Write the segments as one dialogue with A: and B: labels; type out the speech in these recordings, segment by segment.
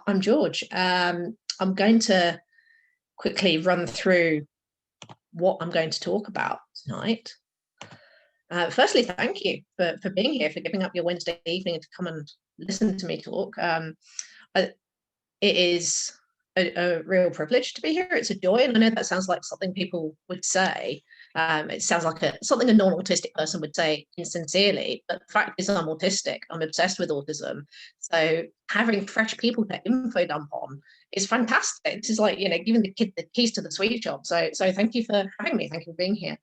A: I'm George. I'm going to quickly run through what I'm going to talk about tonight. Firstly, thank you for being here, for giving up your Wednesday evening to come and listen to me talk. It is a real privilege to be here. It's a joy, and I know that sounds like something people would say. It sounds like something a non-autistic person would say insincerely, but the fact is I'm autistic. I'm obsessed with autism. So having fresh people to info dump on is fantastic. This is like, giving the kid the keys to the sweet shop. So thank you for having me. Thank you for being here.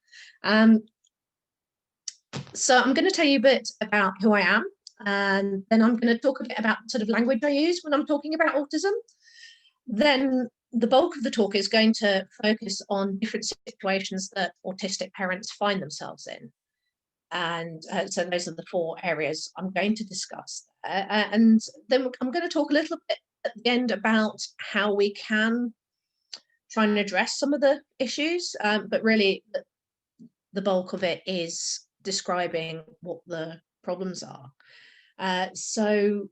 A: So I'm going to tell you a bit about who I am, and then I'm going to talk a bit about sort of language I use when I'm talking about autism. Then the bulk of the talk is going to focus on different situations that autistic parents find themselves in. And so those are the 4 areas I'm going to discuss. And then I'm going to talk a little bit at the end about how we can try and address some of the issues, but really the bulk of it is describing what the problems are. So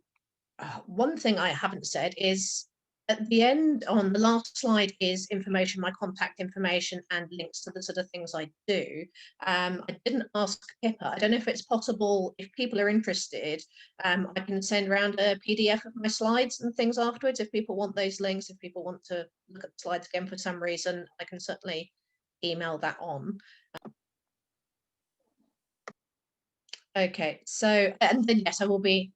A: one thing I haven't said is, at the end, on the last slide, is information, my contact information and links to the sort of things I do. I didn't ask Pippa. I don't know if it's possible, if people are interested, I can send around a PDF of my slides and things afterwards if people want those links. If people want to look at the slides again for some reason, I can certainly email that on. Okay, so, and then yes, I will be,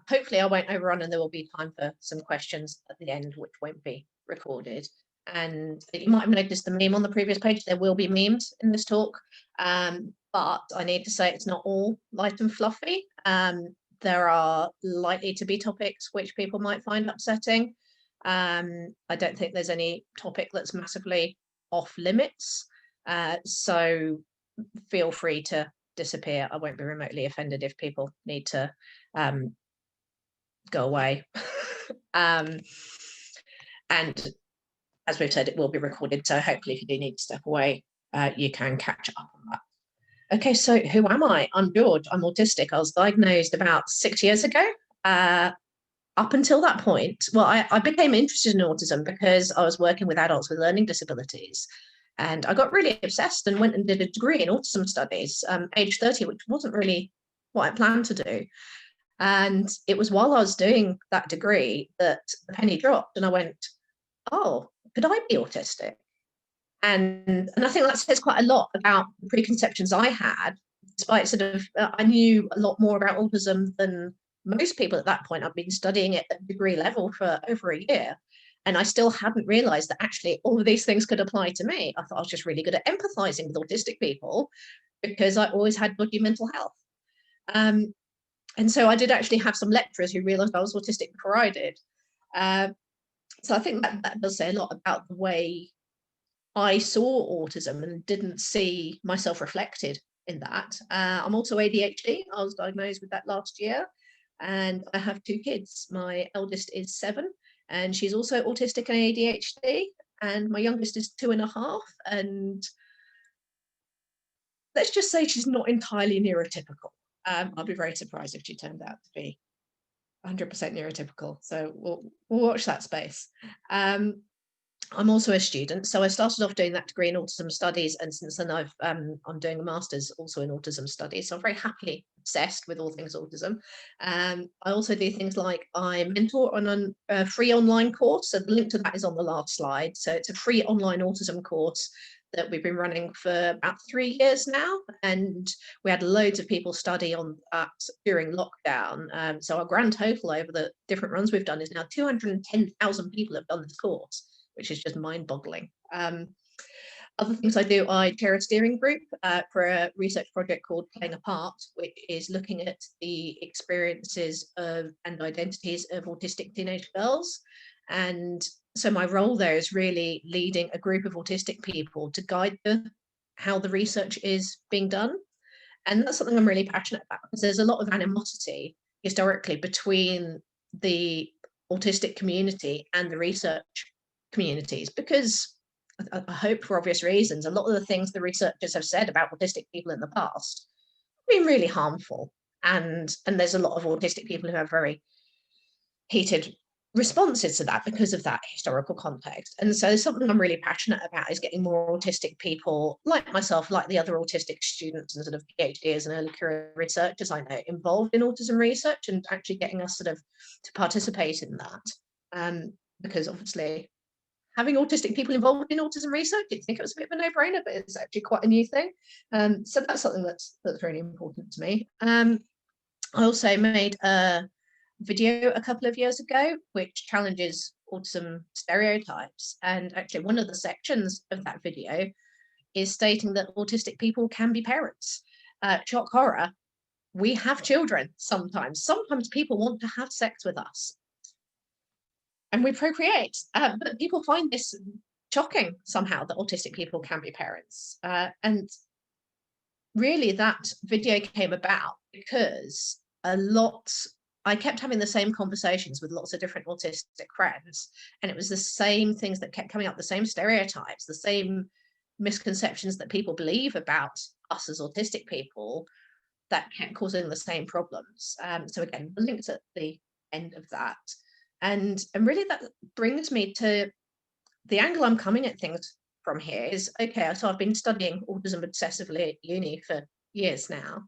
A: hopefully I won't overrun, and there will be time for some questions at the end, which won't be recorded. And you might have noticed the meme on the previous page. There will be memes in this talk, but I need to say it's not all light and fluffy. There are likely to be topics which people might find upsetting. I don't think there's any topic that's massively off limits, so feel free to disappear. I won't be remotely offended if people need to go away. And as we've said, it will be recorded, so hopefully if you do need to step away, you can catch up on that. Okay, so who am I? I'm George. I'm autistic. I was diagnosed about 6 years ago. Up until that point, well, I became interested in autism because I was working with adults with learning disabilities. And I got really obsessed and went and did a degree in autism studies, age 30, which wasn't really what I planned to do. And it was while I was doing that degree that the penny dropped, and I went, oh, could I be autistic? And I think that says quite a lot about the preconceptions I had, despite sort of, I knew a lot more about autism than most people at that point. I'd been studying it at degree level for over a year. And I still hadn't realized that actually all of these things could apply to me. I thought I was just really good at empathizing with autistic people because I always had dodgy mental health. And so I did actually have some lecturers who realized I was autistic before I did. So I think that does say a lot about the way I saw autism and didn't see myself reflected in that. I'm also ADHD. I was diagnosed with that last year, and I have 2 kids. My eldest is 7, and she's also autistic and ADHD, and my youngest is 2.5, and let's just say she's not entirely neurotypical. I'll be very surprised if she turned out to be 100% neurotypical, so we'll watch that space. I'm also a student, so I started off doing that degree in autism studies, and since then I'm doing a master's also in autism studies, so I'm very happily obsessed with all things autism. I also do things like I mentor on a free online course, so the link to that is on the last slide. So it's a free online autism course that we've been running for about 3 years now, and we had loads of people study on that during lockdown. So our grand total over the different runs we've done is now 210,000 people have done this course, which is just mind-boggling. Other things I do, I chair a steering group for a research project called Playing a Part, which is looking at the experiences of and identities of autistic teenage girls. And so my role there is really leading a group of autistic people to guide how the research is being done. And that's something I'm really passionate about, because there's a lot of animosity historically between the autistic community and the research communities, because I hope for obvious reasons, a lot of the things the researchers have said about autistic people in the past have been really harmful. And there's a lot of autistic people who have very heated responses to that because of that historical context. And so something I'm really passionate about is getting more autistic people like myself, like the other autistic students and sort of PhDs and early career researchers I know involved in autism research, and actually getting us sort of to participate in that. Because obviously having autistic people involved in autism research, you'd think it was a bit of a no-brainer, but it's actually quite a new thing. So that's something that's really important to me. I also made a video a couple of years ago which challenges autism stereotypes, and actually one of the sections of that video is stating that autistic people can be parents. Shock horror, we have children sometimes people want to have sex with us and we procreate, but people find this shocking somehow, that autistic people can be parents. And really that video came about because I kept having the same conversations with lots of different autistic friends, and it was the same things that kept coming up, the same stereotypes, the same misconceptions that people believe about us as autistic people, that kept causing the same problems. So again, the links at the end of that. And really that brings me to the angle I'm coming at things from here is, okay, so I've been studying autism obsessively at uni for years now.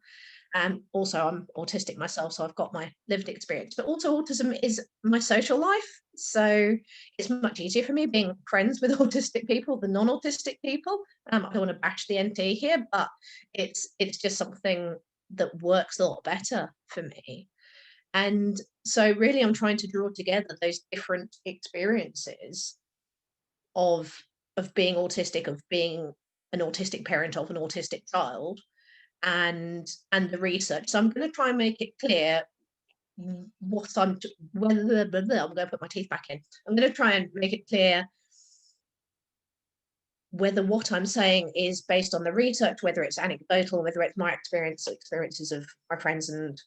A: And also I'm autistic myself, so I've got my lived experience, but also autism is my social life. So it's much easier for me being friends with autistic people than non-autistic people. I don't want to bash the NT here, but it's just something that works a lot better for me. And so really I'm trying to draw together those different experiences of being autistic, of being an autistic parent of an autistic child, and the research. So I'm going to try and make it clear what I'm going to put my teeth back in. I'm going to try and make it clear whether what I'm saying is based on the research, whether it's anecdotal, whether it's my experiences of my friends and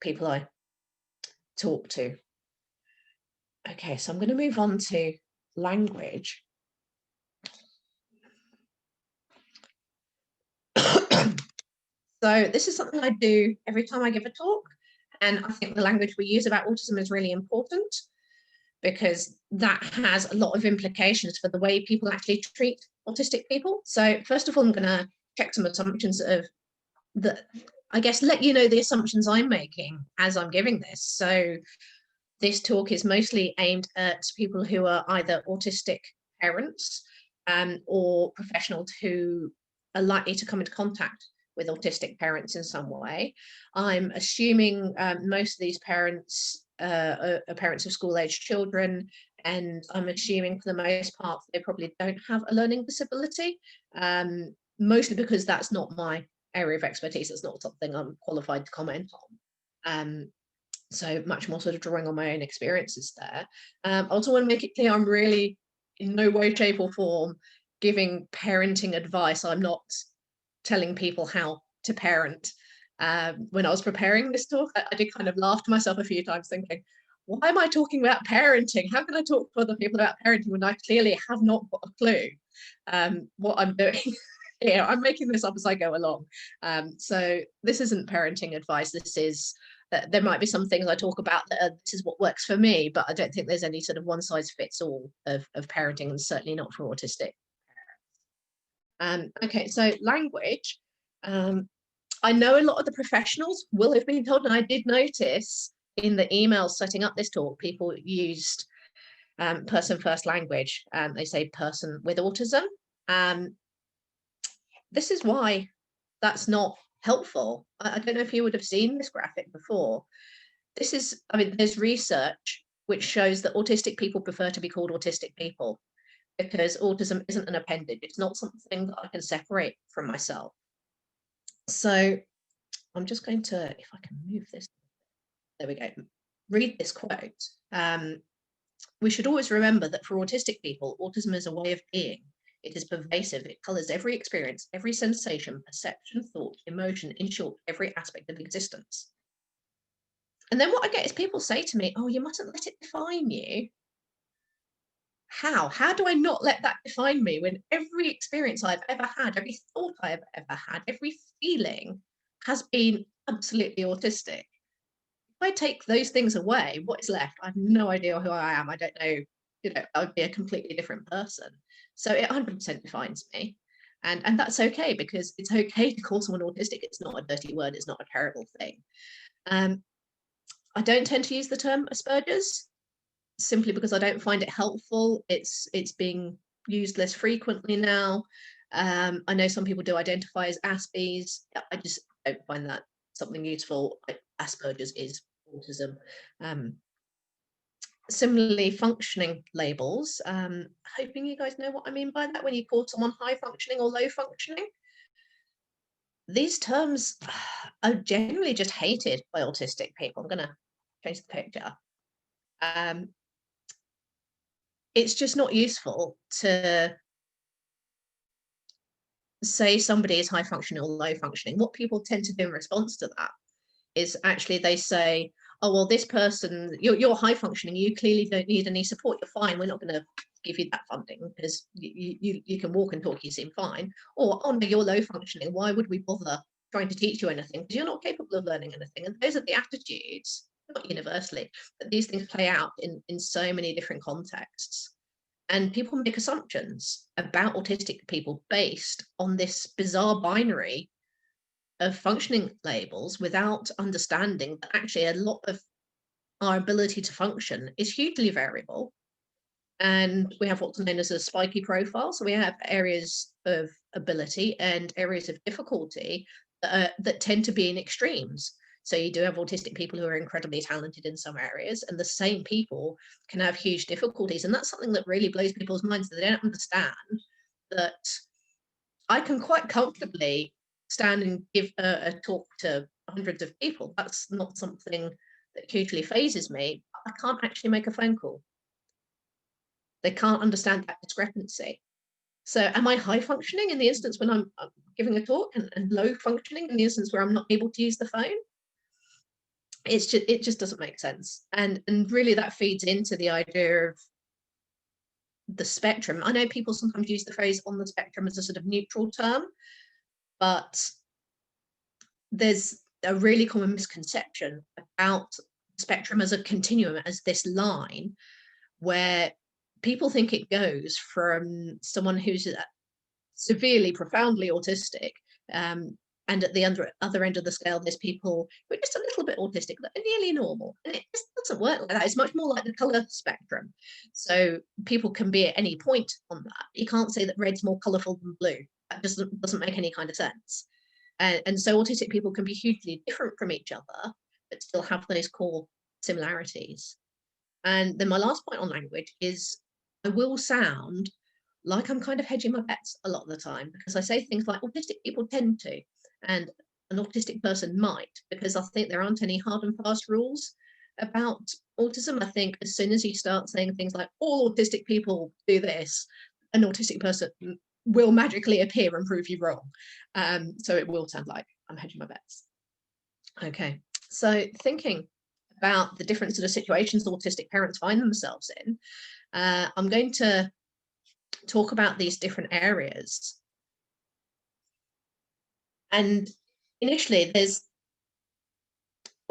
A: people I talk to. Okay, so I'm going to move on to language. So this is something I do every time I give a talk, and I think the language we use about autism is really important because that has a lot of implications for the way people actually treat autistic people. So first of all, I'm going to check some assumptions of the, I guess, let you know the assumptions I'm making as I'm giving this. So this talk is mostly aimed at people who are either autistic parents or professionals who are likely to come into contact with autistic parents in some way. I'm assuming most of these parents are parents of school-aged children, and I'm assuming for the most part they probably don't have a learning disability, mostly because that's not my area of expertise. It's not something I'm qualified to comment on. So much more sort of drawing on my own experiences there. I also want to make it clear I'm really in no way, shape or form giving parenting advice. I'm not telling people how to parent. When I was preparing this talk, I did kind of laugh to myself a few times thinking, why am I talking about parenting? How can I talk to other people about parenting when I clearly have not got a clue what I'm doing? Yeah, I'm making this up as I go along. So this isn't parenting advice. This is, there might be some things I talk about that this is what works for me, but I don't think there's any sort of one size fits all of parenting, and certainly not for autistic parents. Okay, so language. I know a lot of the professionals will have been told, and I did notice in the emails setting up this talk, people used person first language. They say person with autism. This is why that's not helpful. I don't know if you would have seen this graphic before. This is, I mean, there's research which shows that autistic people prefer to be called autistic people because autism isn't an appendage. It's not something that I can separate from myself. So I'm just going to, if I can move this, there we go, read this quote. We should always remember that for autistic people, autism is a way of being. It is pervasive. It colors every experience, every sensation, perception, thought, emotion, in short, every aspect of existence. And then what I get is people say to me, oh, you mustn't let it define you. How do I not let that define me when every experience I've ever had, every thought I've ever had, every feeling has been absolutely autistic? I take those things away, what is left? I have no idea who I am. I don't know, I would be a completely different person. So it 100% defines me. And that's okay, because it's okay to call someone autistic. It's not a dirty word. It's not a terrible thing. I don't tend to use the term Asperger's simply because I don't find it helpful. It's being used less frequently now. I know some people do identify as Aspies. I just don't find that something useful. Asperger's is autism. Similarly, functioning labels. Hoping you guys know what I mean by that. When you call someone high functioning or low functioning, these terms are generally just hated by autistic people. I'm going to change the picture. It's just not useful to say somebody is high functioning or low functioning. What people tend to do in response to that is actually they say, oh, well, this person, you're high functioning, you clearly don't need any support, you're fine, we're not going to give you that funding because you can walk and talk, you seem fine. Or, oh no, you're low functioning, why would we bother trying to teach you anything because you're not capable of learning anything? And those are the attitudes, not universally, but these things play out in so many different contexts. And people make assumptions about autistic people based on this bizarre binary of functioning labels without understanding that actually a lot of our ability to function is hugely variable. And we have what's known as a spiky profile. So we have areas of ability and areas of difficulty that tend to be in extremes. So you do have autistic people who are incredibly talented in some areas, and the same people can have huge difficulties. And that's something that really blows people's minds, that they don't understand that I can quite comfortably stand and give a talk to hundreds of people. That's not something that hugely phases me. I can't actually make a phone call. They can't understand that discrepancy. So am I high functioning in the instance when I'm giving a talk, and low functioning in the instance where I'm not able to use the phone? It just doesn't make sense. And really that feeds into the idea of the spectrum. I know people sometimes use the phrase on the spectrum as a sort of neutral term, but there's a really common misconception about spectrum as a continuum, as this line where people think it goes from someone who's severely, profoundly autistic, and at the other end of the scale, there's people who are just a little bit autistic, that are nearly normal. And it just doesn't work like that. It's much more like the colour spectrum. So people can be at any point on that. You can't say that red's more colourful than blue. That doesn't make any kind of sense. And so autistic people can be hugely different from each other, but still have those core similarities. And then my last point on language is I will sound like I'm kind of hedging my bets a lot of the time, because I say things like autistic people tend to, and an autistic person might, because I think there aren't any hard and fast rules about autism. I think as soon as you start saying things like all autistic people do this, an autistic person will magically appear and prove you wrong. So it will sound like I'm hedging my bets. Okay, so thinking about the different sort of situations autistic parents find themselves in, I'm going to talk about these different areas. And initially, there's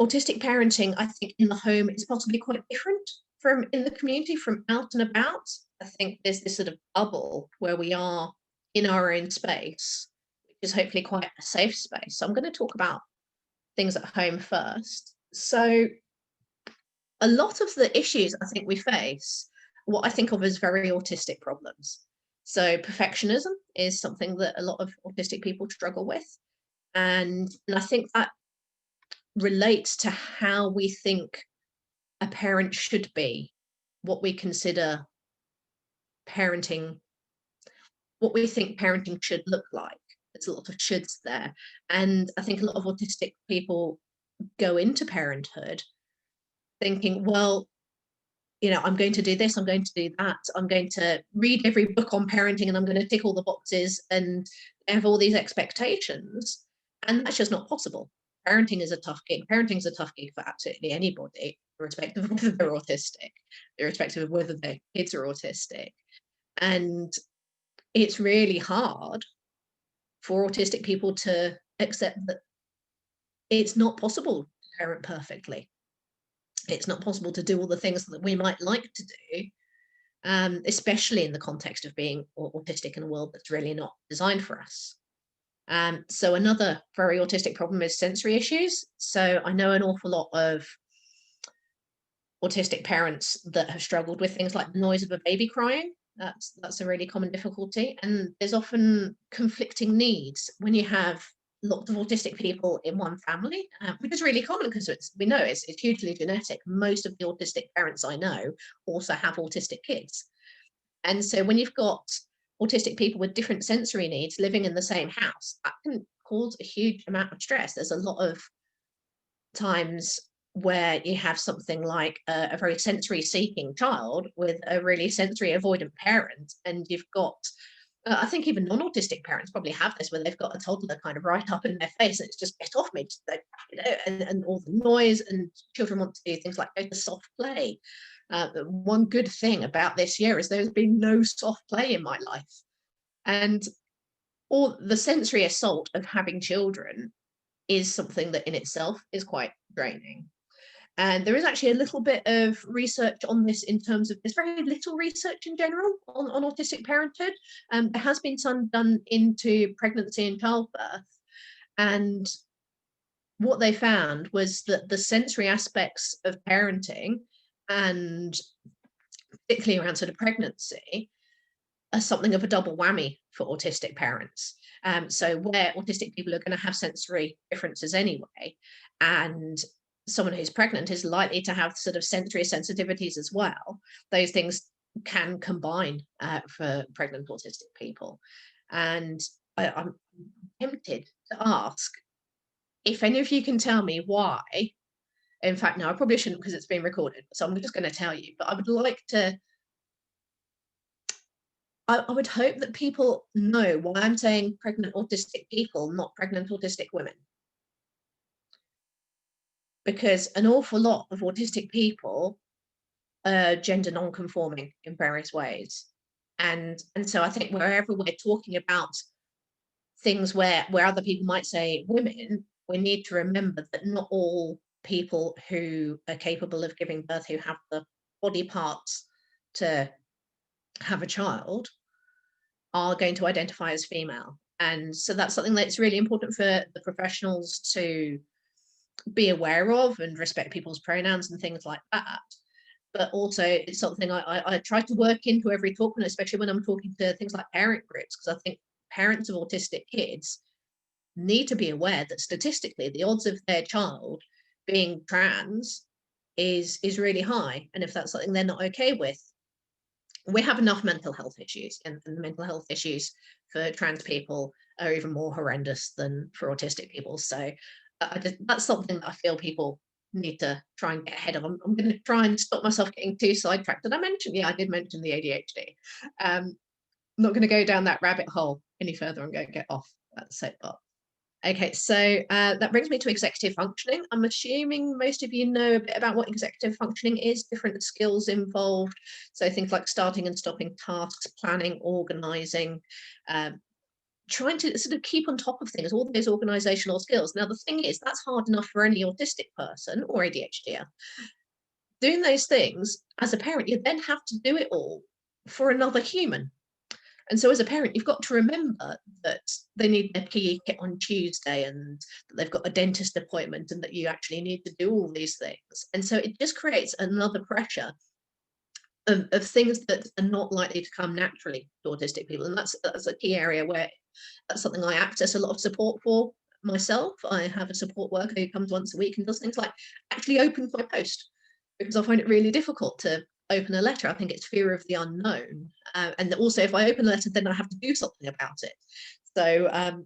A: autistic parenting, I think, in the home is possibly quite different from in the community, from out and about. I think there's this sort of bubble where we are in our own space, which is hopefully quite a safe space. So I'm going to talk about things at home first. So a lot of the issues I think we face, what I think of as very autistic problems. So perfectionism is something that a lot of autistic people struggle with. And I think that relates to how we think a parent should be, what we consider parenting, what we think parenting should look like. There's a lot of shoulds there. And I think a lot of autistic people go into parenthood thinking, well, I'm going to do this, I'm going to do that, I'm going to read every book on parenting, and I'm going to tick all the boxes and have all these expectations. And that's just not possible. Parenting is a tough gig. Parenting is a tough gig for absolutely anybody, irrespective of whether they're autistic, irrespective of whether their kids are autistic. And it's really hard for autistic people to accept that it's not possible to parent perfectly. it's not possible to do all the things that we might like to do, especially in the context of being autistic in a world that's really not designed for us. So another very autistic problem is sensory issues. So I know an awful lot of autistic parents that have struggled with things like the noise of a baby crying. That's a really common difficulty, and there's often conflicting needs when you have lots of autistic people in one family, which is really common because we know it's hugely genetic. Most of the autistic parents I know also have autistic kids, and so when you've got autistic people with different sensory needs living in the same house, that can cause a huge amount of stress. There's a lot of times where you have something like a very sensory seeking child with a really sensory avoidant parent, and you've got I think even non-autistic parents probably have this, where they've got a toddler kind of right up in their face and it's just get off me, just, and all the noise, and children want to do things like go to soft play. One good thing about this year is there's been no soft play in my life, and all the sensory assault of having children is something that in itself is quite draining. And there is actually a little bit of research on this in terms of, there's very little research in general on autistic parenthood. There has been some done into pregnancy and childbirth. And what they found was that the sensory aspects of parenting, and particularly around sort of pregnancy, are something of a double whammy for autistic parents. So where autistic people are going to have sensory differences anyway, and someone who's pregnant is likely to have sort of sensory sensitivities as well, those things can combine for pregnant autistic people. And I'm tempted to ask if any of you can tell me why. In fact, no, I probably shouldn't because it's being recorded, so I'm just going to tell you, but I would like to, I would hope that people know why I'm saying pregnant autistic people, not pregnant autistic women. Because an awful lot of autistic people are gender non-conforming in various ways. And so I think wherever we're talking about things where other people might say women, we need to remember that not all people who are capable of giving birth, who have the body parts to have a child, are going to identify as female. And so that's something that's really important for the professionals to be aware of, and respect people's pronouns and things like that. But also it's something I try to work into every talk, and especially when I'm talking to things like parent groups, because I think parents of autistic kids need to be aware that statistically the odds of their child being trans is really high. And if that's something they're not okay with, we have enough mental health issues, and the mental health issues for trans people are even more horrendous than for autistic people. So that's something that I feel people need to try and get ahead of. I'm going to try and stop myself getting too sidetracked. Did I mention? Yeah, I did mention the ADHD. I'm not going to go down that rabbit hole any further. I'm going to get off that soapbox. Okay, so that brings me to executive functioning. I'm assuming most of you know a bit about what executive functioning is, different skills involved. So things like starting and stopping tasks, planning, organizing, trying to sort of keep on top of things, all those organizational skills. Now, the thing is, that's hard enough for any autistic person or ADHD. Doing those things as a parent, you then have to do it all for another human. And so as a parent, you've got to remember that they need their PE kit on Tuesday, and that they've got a dentist appointment, and that you actually need to do all these things. And so it just creates another pressure of things that are not likely to come naturally to autistic people. And that's a key area where that's something I access a lot of support for myself. I have a support worker who comes once a week and does things like actually opens my post, because I find it really difficult to open a letter. I think it's fear of the unknown. And also if I open a letter, then I have to do something about it. So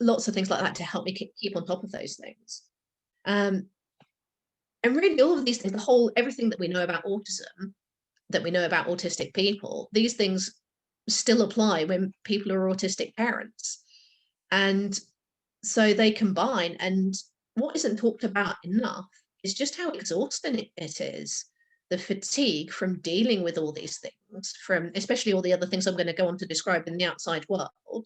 A: lots of things like that to help me keep on top of those things. And really all of these things, everything that we know about autism, that we know about autistic people, these things still apply when people are autistic parents. And so they combine, and what isn't talked about enough is just how exhausting it is. The fatigue from dealing with all these things, from especially all the other things I'm going to go on to describe in the outside world. And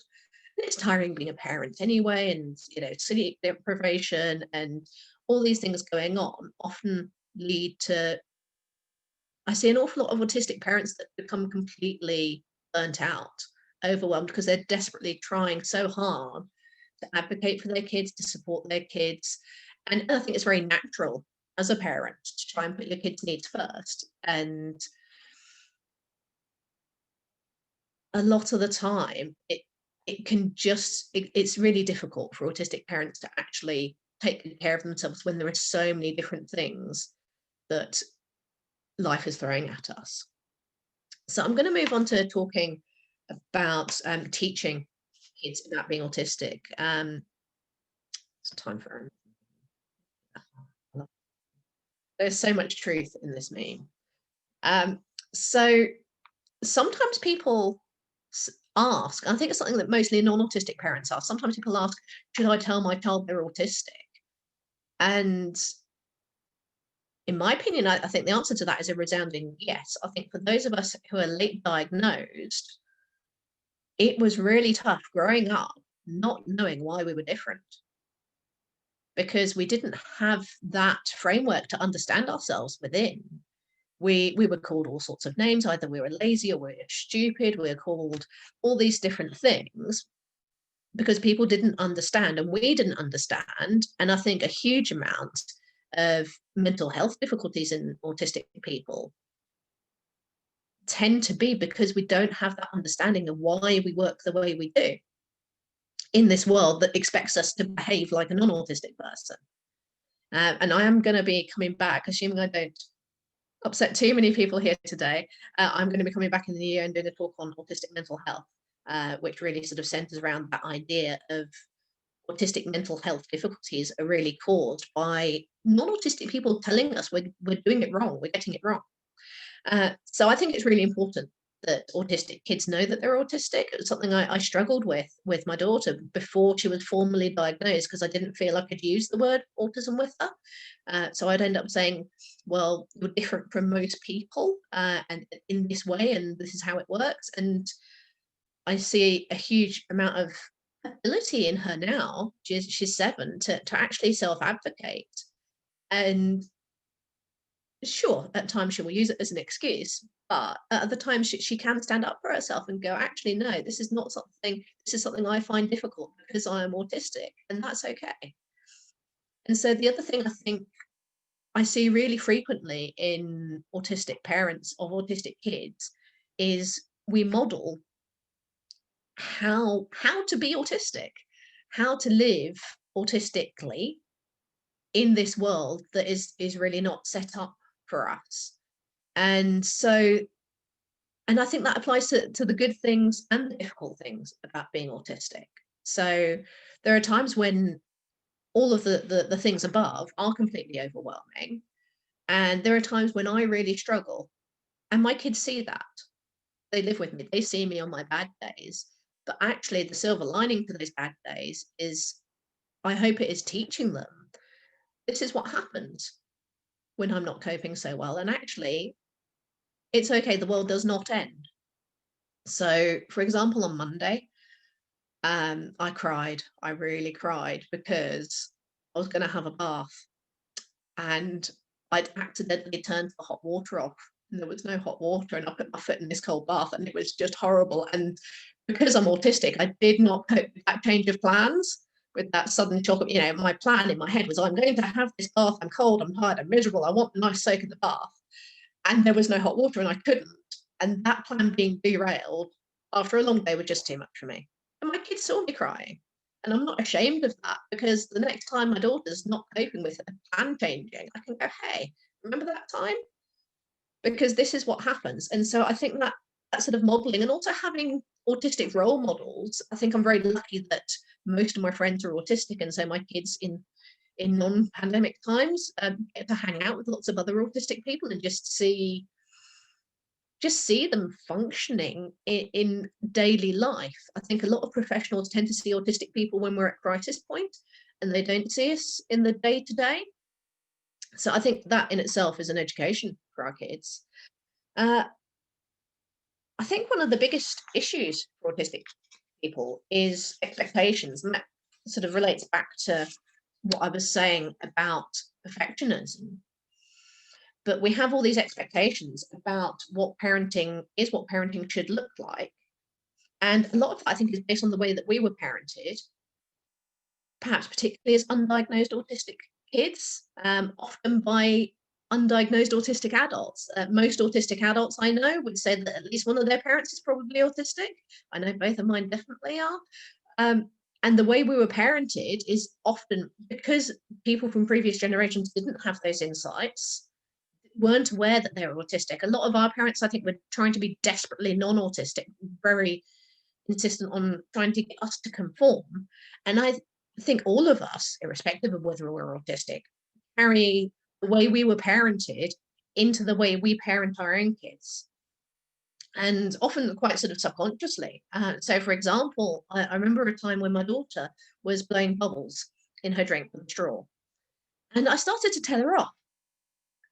A: it's tiring being a parent anyway, and sleep deprivation and all these things going on often lead to, I see an awful lot of autistic parents that become completely burnt out, overwhelmed, because they're desperately trying so hard to advocate for their kids, to support their kids. And I think it's very natural as a parent to try and put your kids' needs first. And a lot of the time, it's really difficult for autistic parents to actually take good care of themselves when there are so many different things that life is throwing at us. So I'm going to move on to talking about teaching kids about being autistic. It's time for there's so much truth in this meme. So sometimes people ask, I think it's something that mostly non-autistic parents ask. Sometimes people ask, should I tell my child they're autistic? And in my opinion, I think the answer to that is a resounding yes. I think for those of us who are late diagnosed, it was really tough growing up not knowing why we were different, because we didn't have that framework to understand ourselves within. We were called all sorts of names. Either we were lazy or we were stupid. We were called all these different things because people didn't understand and we didn't understand. And I think a huge amount of mental health difficulties in autistic people tend to be because we don't have that understanding of why we work the way we do in this world that expects us to behave like a non-autistic person. And I am going to be coming back, assuming I don't upset too many people here today. I'm going to be coming back in the new year and doing a talk on autistic mental health, which really sort of centers around that idea of autistic mental health difficulties are really caused by non-autistic people telling us we're doing it wrong, we're getting it wrong. So I think it's really important that autistic kids know that they're autistic. It's something I struggled with my daughter before she was formally diagnosed, because I didn't feel I could use the word autism with her. So I'd end up saying, well, you're different from most people and in this way, and this is how it works. And I see a huge amount of ability in her now. She's 7 to actually self-advocate. And sure, at times she will use it as an excuse, but at other times she can stand up for herself and go, actually, no, this is something I find difficult because I am autistic, and that's okay. And so the other thing I think I see really frequently in autistic parents of autistic kids is we model how to be autistic, how to live autistically in this world that is really not set up for us. And so, and I think that applies to the good things and the difficult things about being autistic. So there are times when all of the things above are completely overwhelming, and there are times when I really struggle, and my kids see that. They live with me, they see me on my bad days, but actually the silver lining to those bad days is, I hope it is teaching them, this is what happens when I'm not coping so well, and actually it's okay, the world does not end. So for example, on Monday, I cried. I really cried because I was going to have a bath and I'd accidentally turned the hot water off and there was no hot water, and I put my foot in this cold bath and it was just horrible. And because I'm autistic, I did not cope with that change of plans, with that sudden shock of, my plan in my head was, I'm going to have this bath, I'm cold, I'm tired, I'm miserable, I want a nice soak in the bath. And there was no hot water and I couldn't. And that plan being derailed after a long day was just too much for me. And my kids saw me crying. And I'm not ashamed of that, because the next time my daughter's not coping with a plan changing, I can go, hey, remember that time? Because this is what happens. And so I think that sort of modeling, and also having autistic role models, I think I'm very lucky that most of my friends are autistic. And so my kids in non-pandemic times get to hang out with lots of other autistic people and just see them functioning in daily life. I think a lot of professionals tend to see autistic people when we're at crisis point, and they don't see us in the day-to-day. So I think that in itself is an education for our kids. I think one of the biggest issues for autistic people is expectations, and that sort of relates back to what I was saying about perfectionism. But we have all these expectations about what parenting is, what parenting should look like. And a lot of that, I think, is based on the way that we were parented, perhaps particularly as undiagnosed autistic kids, often by undiagnosed autistic adults. Most autistic adults I know would say that at least one of their parents is probably autistic. I know both of mine definitely are. And the way we were parented is often because people from previous generations didn't have those insights, weren't aware that they were autistic. A lot of our parents, I think, were trying to be desperately non-autistic, very insistent on trying to get us to conform. And I think all of us, irrespective of whether we're autistic, carry the way we were parented into the way we parent our own kids. And often quite sort of subconsciously. So, for example, I remember a time when my daughter was blowing bubbles in her drink with a straw. And I started to tell her off.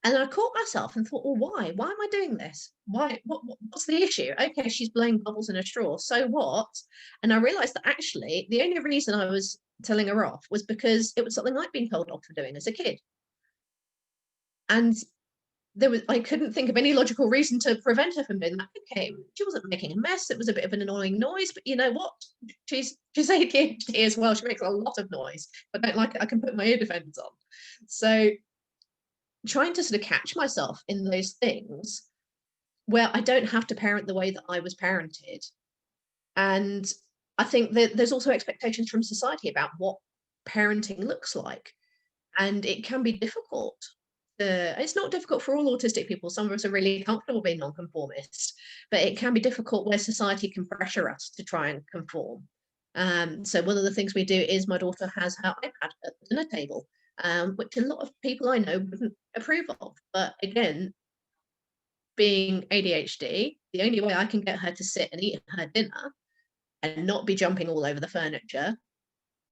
A: And I caught myself and thought, well, why? Why am I doing this? What's the issue? Okay, she's blowing bubbles in a straw. So what? And I realized that actually the only reason I was telling her off was because it was something I'd been told off for doing as a kid. And I couldn't think of any logical reason to prevent her from doing that. Okay, she wasn't making a mess. It was a bit of an annoying noise, but you know what? She's ADHD as well. She makes a lot of noise. If I don't like it, I can put my ear defenders on. So trying to sort of catch myself in those things where I don't have to parent the way that I was parented. And I think that there's also expectations from society about what parenting looks like. And it can be difficult. It's not difficult for all autistic people. Some of us are really comfortable being nonconformist, but it can be difficult where society can pressure us to try and conform. So one of the things we do is my daughter has her iPad at the dinner table, which a lot of people I know wouldn't approve of. But again, being ADHD, the only way I can get her to sit and eat her dinner and not be jumping all over the furniture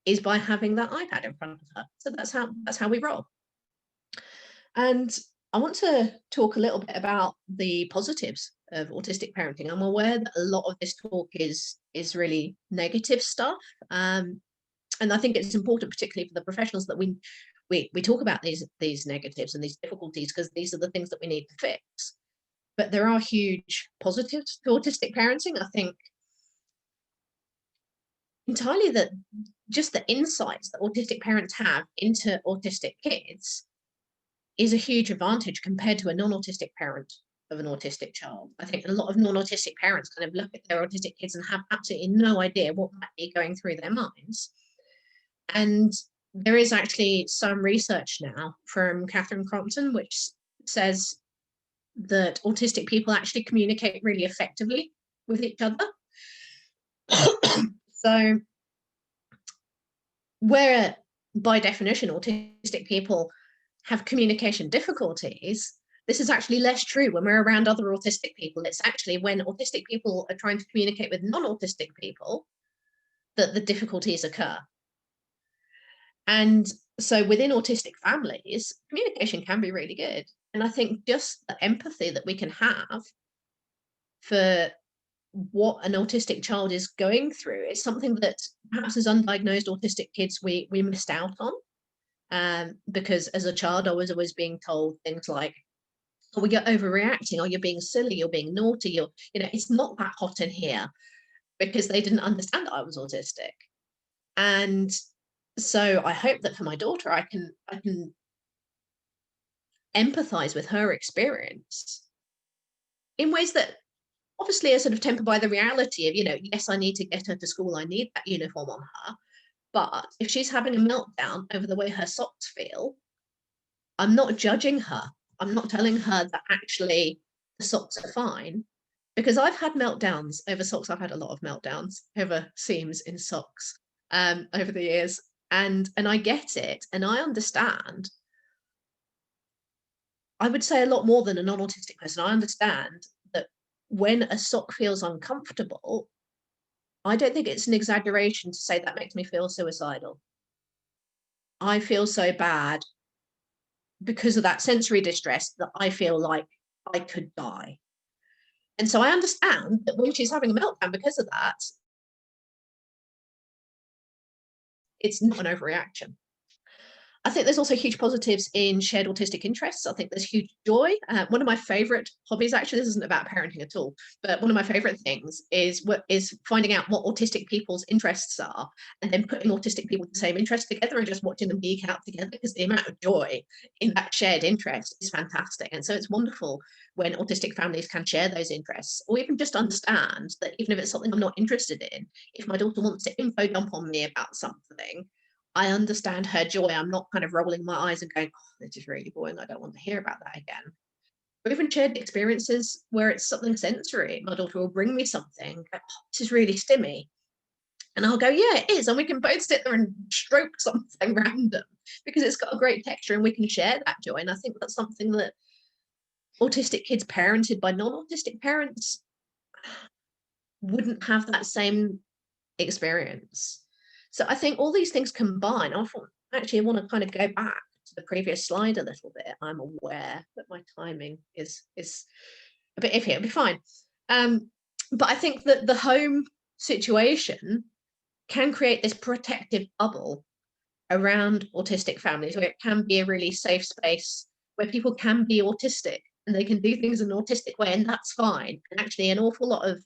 A: is by having that iPad in front of her. So that's how we roll. And I want to talk a little bit about the positives of autistic parenting. I'm aware that a lot of this talk is really negative stuff. And I think it's important, particularly for the professionals, that we talk about these negatives and these difficulties, because these are the things that we need to fix. But there are huge positives to autistic parenting. I think entirely that just the insights that autistic parents have into autistic kids is a huge advantage compared to a non-autistic parent of an autistic child. I think a lot of non-autistic parents kind of look at their autistic kids and have absolutely no idea what might be going through their minds. And there is actually some research now from Catherine Crompton, which says that autistic people actually communicate really effectively with each other. So where by definition autistic people have communication difficulties, this is actually less true when we're around other autistic people. It's actually when autistic people are trying to communicate with non-autistic people that the difficulties occur. And so within autistic families, communication can be really good. And I think just the empathy that we can have for what an autistic child is going through is something that perhaps as undiagnosed autistic kids we missed out on. Because as a child, I was always being told things like, oh, you're overreacting, or you're being silly, you're being naughty, it's not that hot in here, because they didn't understand that I was autistic. And so I hope that for my daughter, I can empathize with her experience in ways that obviously are sort of tempered by the reality of, yes, I need to get her to school, I need that uniform on her. But if she's having a meltdown over the way her socks feel, I'm not judging her. I'm not telling her that actually the socks are fine, because I've had meltdowns over socks. I've had a lot of meltdowns over seams in socks over the years. And I get it. And I understand. I would say a lot more than a non-autistic person. I understand that when a sock feels uncomfortable, I don't think it's an exaggeration to say that makes me feel suicidal. I feel so bad because of that sensory distress that I feel like I could die. And so I understand that when she's having a meltdown because of that, it's not an overreaction. I think there's also huge positives in shared autistic interests. I think there's huge joy. One of my favorite hobbies, actually, this isn't about parenting at all, but one of my favorite things is finding out what autistic people's interests are, and then putting autistic people with the same interests together and just watching them geek out together, because the amount of joy in that shared interest is fantastic. And so it's wonderful when autistic families can share those interests, or even just understand that even if it's something I'm not interested in, if my daughter wants to info dump on me about something, I understand her joy. I'm not kind of rolling my eyes and going, oh, this is really boring, I don't want to hear about that again. Or even shared experiences where it's something sensory. My daughter will bring me something, go, oh, this is really stimmy. And I'll go, yeah, it is. And we can both sit there and stroke something random because it's got a great texture and we can share that joy. And I think that's something that autistic kids parented by non-autistic parents wouldn't have that same experience. So I think all these things combine. I actually want to kind of go back to the previous slide a little bit. I'm aware that my timing is a bit iffy. It'll be fine. But I think that the home situation can create this protective bubble around autistic families, where it can be a really safe space where people can be autistic and they can do things in an autistic way, and that's fine. And actually, an awful lot of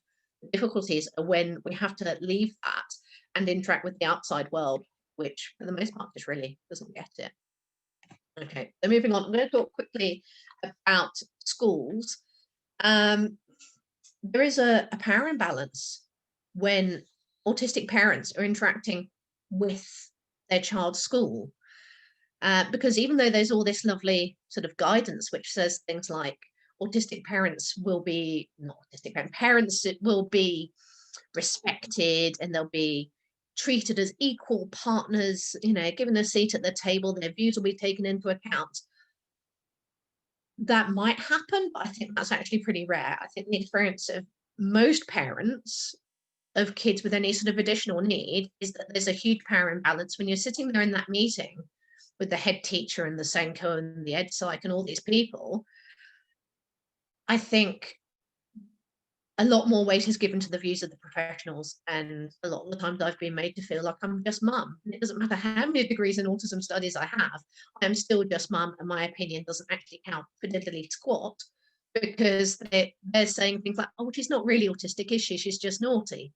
A: difficulties are when we have to leave that and interact with the outside world, which for the most part just really doesn't get it. Okay, so moving on, I'm going to talk quickly about schools. There is a power imbalance when autistic parents are interacting with their child's school, because even though there's all this lovely sort of guidance which says things like autistic parents will be, not autistic parents will be respected and they'll be treated as equal partners, you know, given a seat at the table, their views will be taken into account. That might happen, but I think that's actually pretty rare. I think the experience of most parents of kids with any sort of additional need is that there's a huge power imbalance when you're sitting there in that meeting with the head teacher and the Senko and the ed psych and all these people. I think a lot more weight is given to the views of the professionals, and a lot of the times I've been made to feel like I'm just mum. And it doesn't matter how many degrees in autism studies I have, I am still just mum, and my opinion doesn't actually count for diddly squat, because they're saying things like, oh, she's not really autistic, is she? She's just naughty.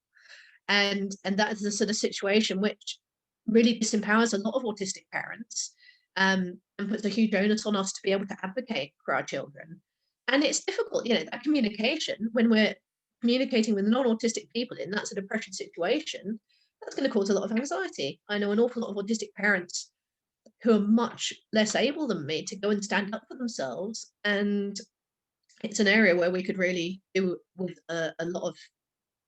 A: And that is the sort of situation which really disempowers a lot of autistic parents, and puts a huge onus on us to be able to advocate for our children. And it's difficult, you know, that communication, when we're communicating with non-autistic people in that sort of pressure situation, that's going to cause a lot of anxiety. I know an awful lot of autistic parents who are much less able than me to go and stand up for themselves, and it's an area where we could really do with a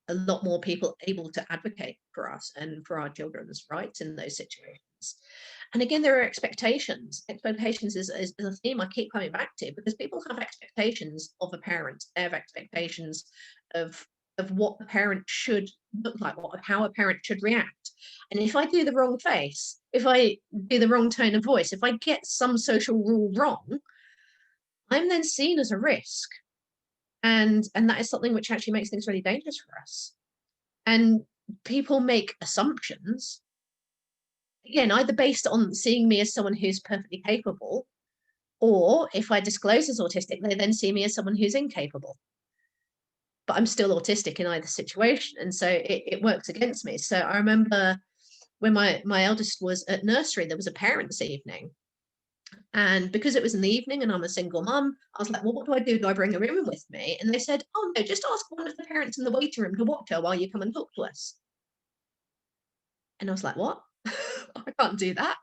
A: lot more people able to advocate for us and for our children's rights in those situations. And again, there are expectations. Expectations is a theme I keep coming back to, because people have expectations of a parent. They have expectations of what the parent should look like, how a parent should react. And if I do the wrong face, if I do the wrong tone of voice, if I get some social rule wrong, I'm then seen as a risk. And that is something which actually makes things really dangerous for us. And people make assumptions, again, either based on seeing me as someone who's perfectly capable, or if I disclose as autistic, they then see me as someone who's incapable. But I'm still autistic in either situation, and so it works against me. So I remember when my eldest was at nursery, there was a parents' evening. And because it was in the evening and I'm a single mum, I was like, well, what do I do? Do I bring her in with me? And they said, oh, no, just ask one of the parents in the waiting room to watch her while you come and talk to us. And I was like, what? I can't do that.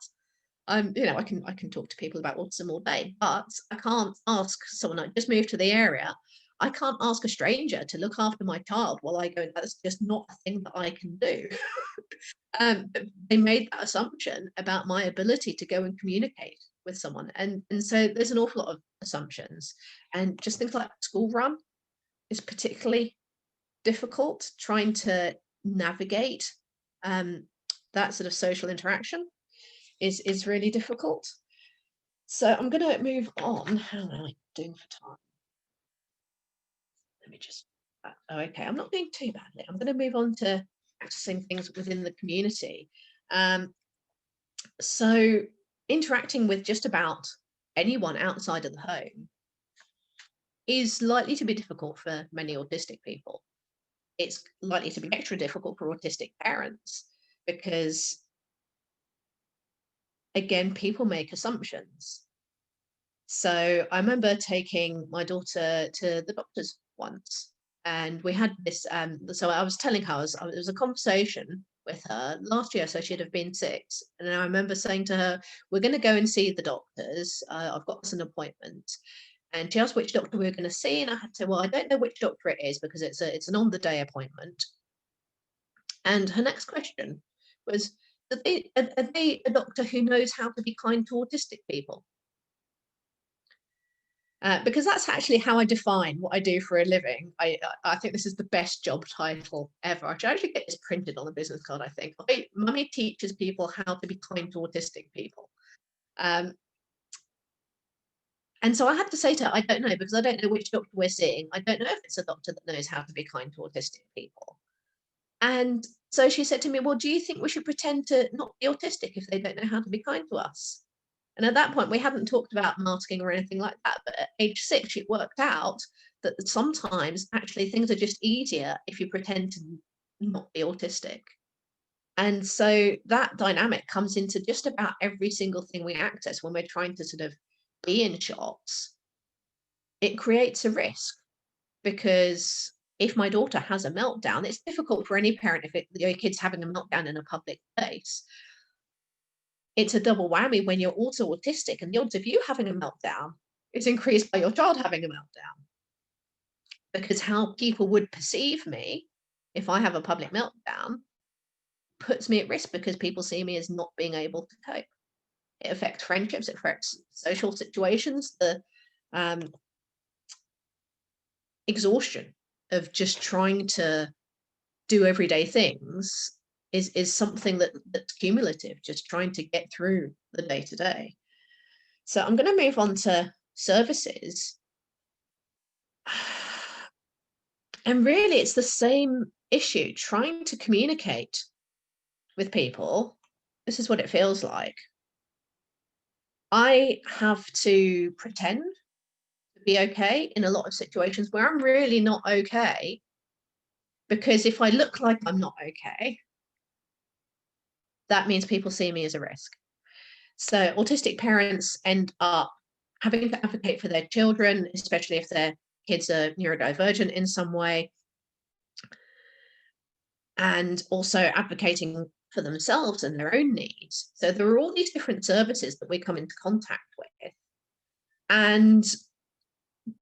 A: You know, I can talk to people about autism all day, but I can't ask someone. I just moved to the area. I can't ask a stranger to look after my child while I go. That's just not a thing that I can do. They made that assumption about my ability to go and communicate with someone, and so there's an awful lot of assumptions, and just things like school run is particularly difficult, trying to navigate that sort of social interaction is really difficult. So I'm going to move on. How am I doing for time? Let me just, okay, I'm not doing too badly. I'm going to move on to practicing things within the community. So interacting with just about anyone outside of the home is likely to be difficult for many autistic people. It's likely to be extra difficult for autistic parents because, again, people make assumptions. So I remember taking my daughter to the doctors once, and we had this. So I was telling her, it was a conversation with her last year, so she'd have been 6. And I remember saying to her, "We're going to go and see the doctors. I've got us an appointment." And she asked which doctor we were going to see, and I had to say, "Well, I don't know which doctor it is because it's an on-the-day appointment." And her next question was, are they a doctor who knows how to be kind to autistic people?" Because that's actually how I define what I do for a living. I think this is the best job title ever. I should actually get this printed on a business card, I think. Mummy teaches people how to be kind to autistic people. Um, and so I had to say to her, I don't know, because I don't know which doctor we're seeing. I don't know if it's a doctor that knows how to be kind to autistic people. And so she said to me, "Well, do you think we should pretend to not be autistic if they don't know how to be kind to us?" And at that point, we hadn't talked about masking or anything like that. But at age 6, it worked out that sometimes actually things are just easier if you pretend to not be autistic. And so that dynamic comes into just about every single thing we access when we're trying to sort of be in shots. It creates a risk because if my daughter has a meltdown, it's difficult for any parent if your kid's having a meltdown in a public place. It's a double whammy when you're also autistic, and the odds of you having a meltdown is increased by your child having a meltdown. Because how people would perceive me if I have a public meltdown puts me at risk because people see me as not being able to cope. It affects friendships, it affects social situations, the exhaustion of just trying to do everyday things is something that's cumulative, just trying to get through the day to day. So I'm going to move on to services. And really, it's the same issue, trying to communicate with people. This is what it feels like. I have to pretend to be okay in a lot of situations where I'm really not okay, because if I look like I'm not okay, that means people see me as a risk. So autistic parents end up having to advocate for their children, especially if their kids are neurodivergent in some way, and also advocating for themselves and their own needs. So there are all these different services that we come into contact with.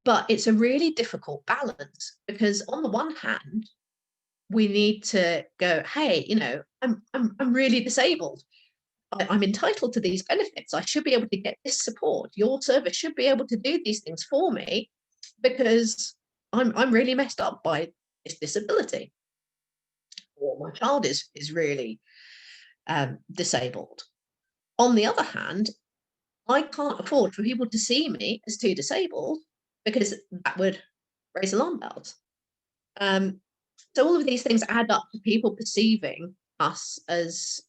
A: But it's a really difficult balance, because on the one hand, we need to go, hey, I'm really disabled. I'm entitled to these benefits. I should be able to get this support. Your service should be able to do these things for me because I'm really messed up by this disability, or my child is really disabled. On the other hand, I can't afford for people to see me as too disabled, because that would raise alarm bells. So all of these things add up to people perceiving us as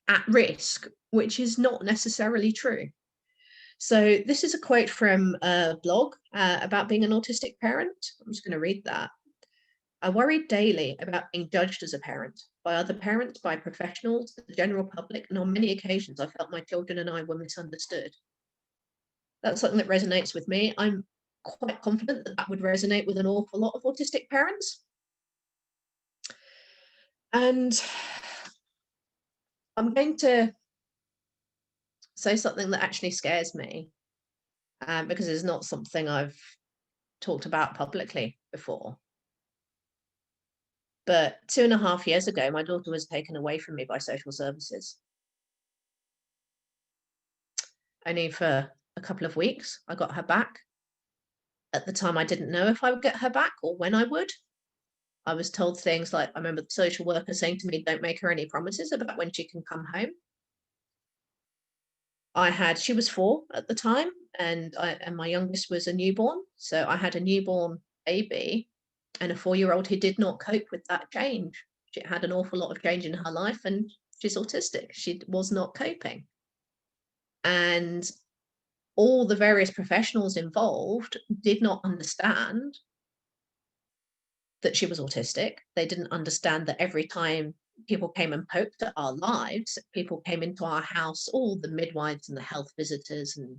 A: at risk, which is not necessarily true. So this is a quote from a blog about being an autistic parent. I'm just going to read that. "I worried daily about being judged as a parent, by other parents, by professionals, the general public, and on many occasions I felt my children and I were misunderstood." That's something that resonates with me. I'm quite confident that that would resonate with an awful lot of autistic parents. And I'm going to say something that actually scares me, because it's not something I've talked about publicly before. But 2.5 years ago, my daughter was taken away from me by social services. Only for a couple of weeks, I got her back. At the time, I didn't know if I would get her back or when I would. I was told things like, I remember the social worker saying to me, "Don't make her any promises about when she can come home." She was 4 at the time, and my youngest was a newborn. So I had a newborn baby and a 4-year-old who did not cope with that change. She had an awful lot of change in her life, and she's autistic. She was not coping. And all the various professionals involved did not understand that she was autistic. They didn't understand that every time people came and poked at our lives, people came into our house, all the midwives and the health visitors and,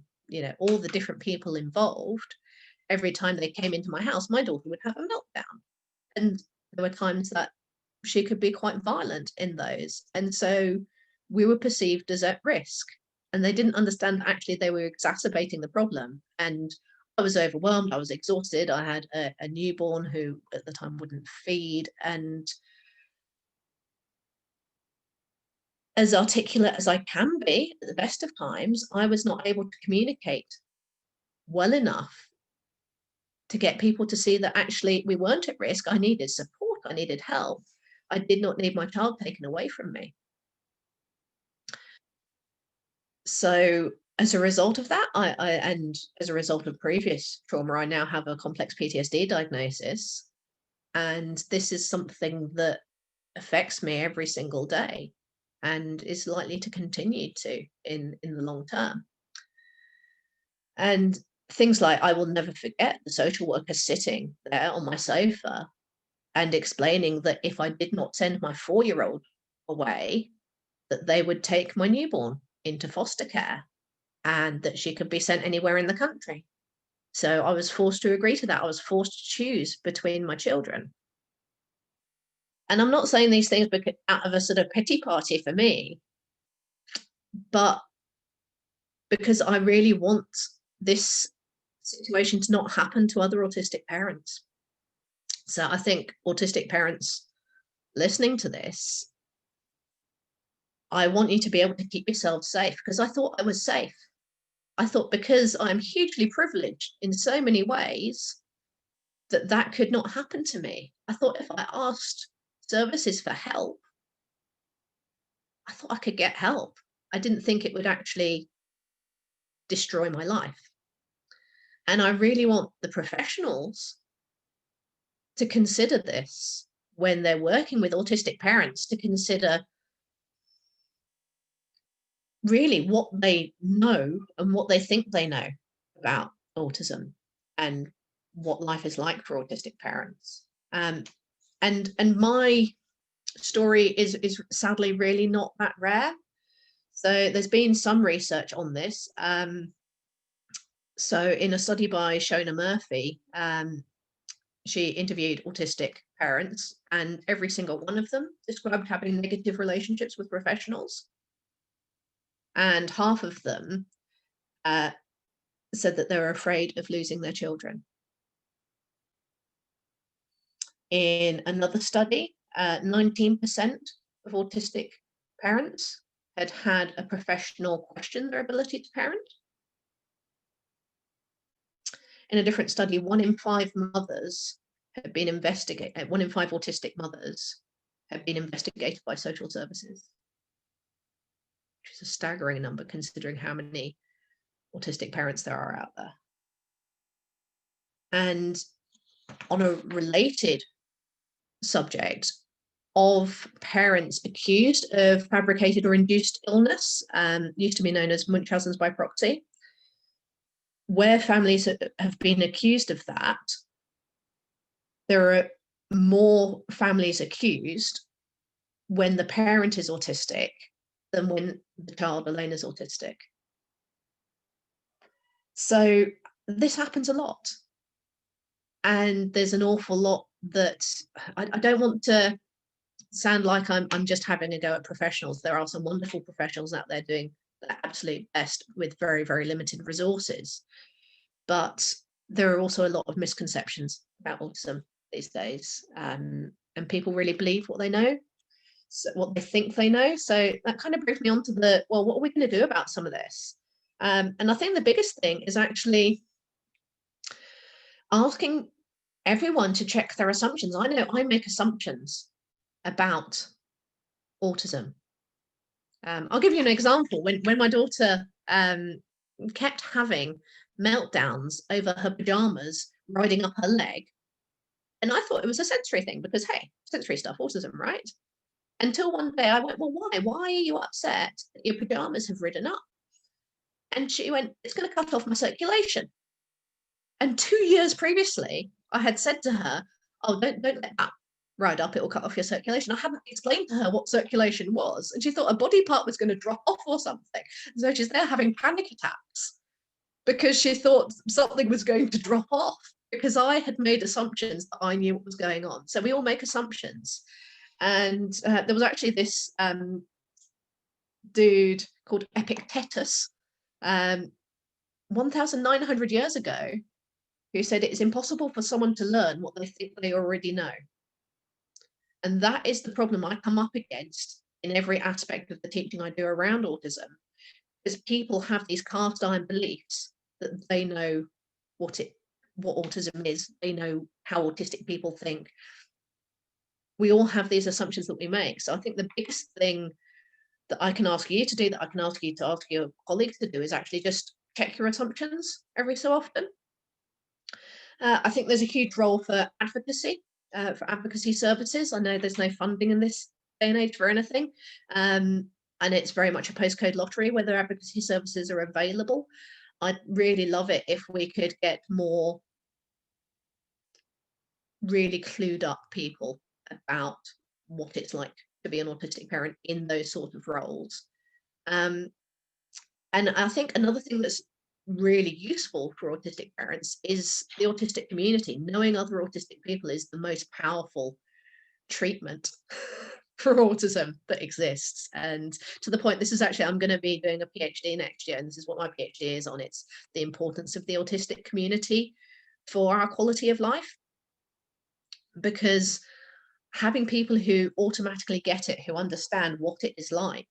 A: all the different people involved, every time they came into my house, my daughter would have a meltdown. And there were times that she could be quite violent in those. And so we were perceived as at risk. And they didn't understand that actually they were exacerbating the problem. And I was overwhelmed. I was exhausted. I had a newborn who at the time wouldn't feed. And as articulate as I can be at the best of times, I was not able to communicate well enough to get people to see that actually we weren't at risk. I needed support. I needed help. I did not need my child taken away from me. So as a result of that, and as a result of previous trauma, I now have a complex PTSD diagnosis. And this is something that affects me every single day and is likely to continue to in the long term. And things like, I will never forget the social worker sitting there on my sofa and explaining that if I did not send my 4-year-old away, that they would take my newborn into foster care and that she could be sent anywhere in the country. So I was forced to agree to that. I was forced to choose between my children. And I'm not saying these things out of a sort of pity party for me, but because I really want this situation to not happen to other autistic parents. So I think autistic parents listening to this, I want you to be able to keep yourselves safe, because I thought I was safe. I thought because I'm hugely privileged in so many ways that could not happen to me. I thought if I asked services for help, I thought I could get help. I didn't think it would actually destroy my life. And I really want the professionals to consider this when they're working with autistic parents, to consider really what they know and what they think they know about autism and what life is like for autistic parents. And my story is sadly really not that rare. So there's been some research on this. So in a study by Shona Murphy, she interviewed autistic parents, and every single one of them described having negative relationships with professionals. And half of them said that they were afraid of losing their children. In another study, 19% of autistic parents had had a professional question their ability to parent. In a different study, 1 in 5 mothers had been investigated, 1 in 5 autistic mothers had been investigated by social services, which is a staggering number considering how many autistic parents there are out there. And on a related subject of parents accused of fabricated or induced illness, used to be known as Munchausen's by proxy, where families have been accused of that, there are more families accused when the parent is autistic than when the child alone is autistic. So this happens a lot. And there's an awful lot that I don't want to sound like I'm just having a go at professionals. There are some wonderful professionals out there doing their absolute best with very, very limited resources. But there are also a lot of misconceptions about autism these days. And people really believe what they know, so what they think they know. So that kind of brings me on to well, what are we going to do about some of this? And I think the biggest thing is actually asking everyone to check their assumptions. I know I make assumptions about autism. I'll give you an example. When my daughter kept having meltdowns over her pajamas riding up her leg, and I thought it was a sensory thing because, hey, sensory stuff, autism, right? Until one day I went, well, why? Why are you upset that your pajamas have ridden up? And she went, it's going to cut off my circulation. And 2 years previously, I had said to her, oh, don't let that ride up, it will cut off your circulation. I hadn't explained to her what circulation was, and she thought a body part was going to drop off or something. So she's there having panic attacks because she thought something was going to drop off, because I had made assumptions that I knew what was going on. So we all make assumptions. And there was actually this dude called Epictetus, 1,900 years ago, who said it's impossible for someone to learn what they think they already know. And that is the problem I come up against in every aspect of the teaching I do around autism, is people have these cast iron beliefs that they know what autism is, they know how autistic people think. We all have these assumptions that we make. So I think the biggest thing that I can ask you to do, that I can ask you to ask your colleagues to do, is actually just check your assumptions every so often. I think there's a huge role for advocacy services. I know there's no funding in this day and age for anything, and it's very much a postcode lottery whether advocacy services are available. I'd really love it if we could get more really clued up people about what it's like to be an autistic parent in those sort of roles. And I think another thing that's really useful for autistic parents is the autistic community. Knowing other autistic people is the most powerful treatment for autism that exists. And to the point, this is actually, I'm going to be doing a PhD next year, and this is what my PhD is on. It's the importance of the autistic community for our quality of life, because having people who automatically get it, who understand what it is like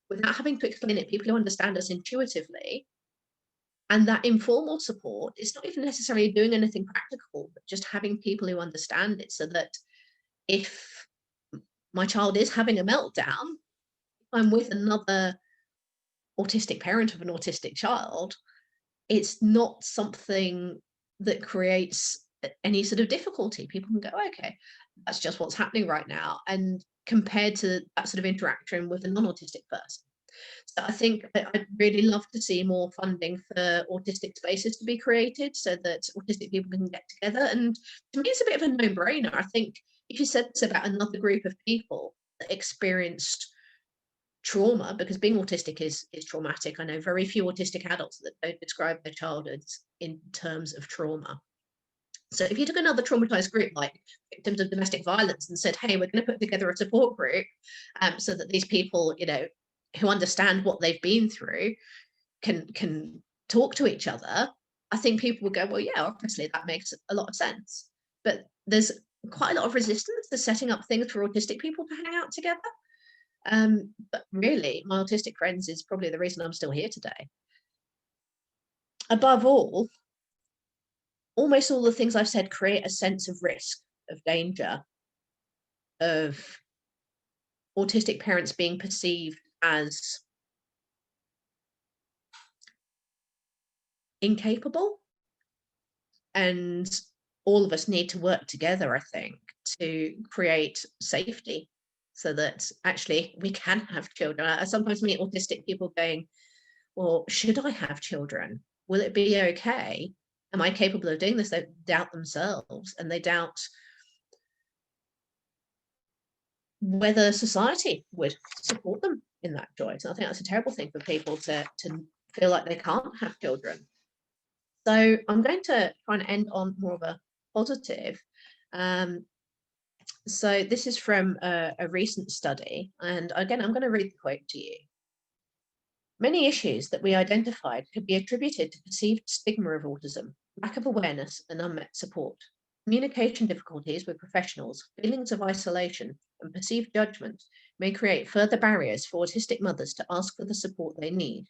A: without having to explain it, people who understand us intuitively, and that informal support is not even necessarily doing anything practical, but just having people who understand it, so that if my child is having a meltdown, I'm with another autistic parent of an autistic child, it's not something that creates any sort of difficulty. People can go, okay, that's just what's happening right now. And compared to that sort of interaction with a non-autistic person. So I think I'd really love to see more funding for autistic spaces to be created, so that autistic people can get together. And to me, it's a bit of a no-brainer. I think if you said this about another group of people that experienced trauma, because being autistic is traumatic. I know very few autistic adults that don't describe their childhoods in terms of trauma. So if you took another traumatized group like victims of domestic violence and said, hey, we're going to put together a support group so that these people, you know, who understand what they've been through can talk to each other, I think people would go, well, yeah, obviously that makes a lot of sense. But there's quite a lot of resistance to setting up things for autistic people to hang out together. But really, my autistic friends is probably the reason I'm still here today. Above all, almost all the things I've said create a sense of risk, of danger, of autistic parents being perceived as incapable. And all of us need to work together, I think, to create safety so that actually we can have children. I sometimes meet autistic people going, well, should I have children? Will it be okay? Am I capable of doing this? They doubt themselves, and they doubt whether society would support them in that choice. And I think that's a terrible thing for people to feel like they can't have children. So I'm going to try and end on more of a positive. So this is from a recent study, and again, I'm going to read the quote to you. Many issues that we identified could be attributed to perceived stigma of autism, lack of awareness, and unmet support. Communication difficulties with professionals, feelings of isolation, and perceived judgment may create further barriers for autistic mothers to ask for the support they need.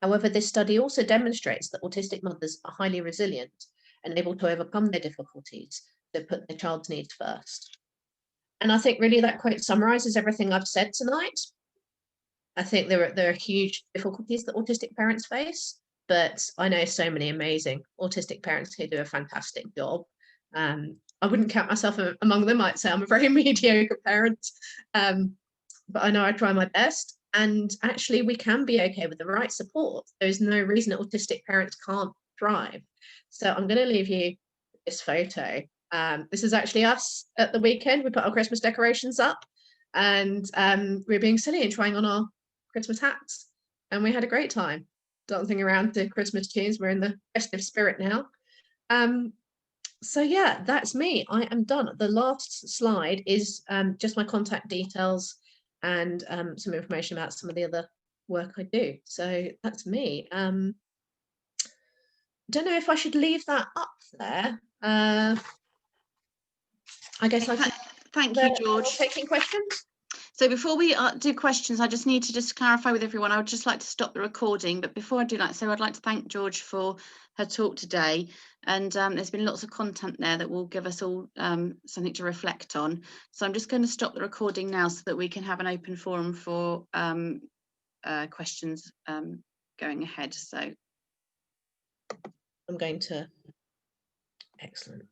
A: However, this study also demonstrates that autistic mothers are highly resilient and able to overcome their difficulties to put their child's needs first. And I think really that quote summarizes everything I've said tonight. I think there are huge difficulties that autistic parents face, but I know so many amazing autistic parents who do a fantastic job. I wouldn't count myself among them. I'd say I'm a very mediocre parent, but I know I try my best. And actually, we can be okay with the right support. There's no reason that autistic parents can't thrive. So I'm going to leave you this photo. This is actually us at the weekend. We put our Christmas decorations up, and we were being silly and trying on our Christmas hats. And we had a great time dancing around to Christmas tunes. We're in the festive spirit now. So yeah, that's me. I am done. The last slide is just my contact details and some information about some of the other work I do. So that's me. Don't know if I should leave that up there. I guess I can.
B: Thank you, George.
A: Taking questions.
B: So before we do questions, I just need to clarify with everyone. I would just like to stop the recording, but before I do that, so I'd like to thank George for her talk today. And there's been lots of content there that will give us all something to reflect on. So I'm just going to stop the recording now so that we can have an open forum for questions going ahead. So
A: I'm going to, excellent.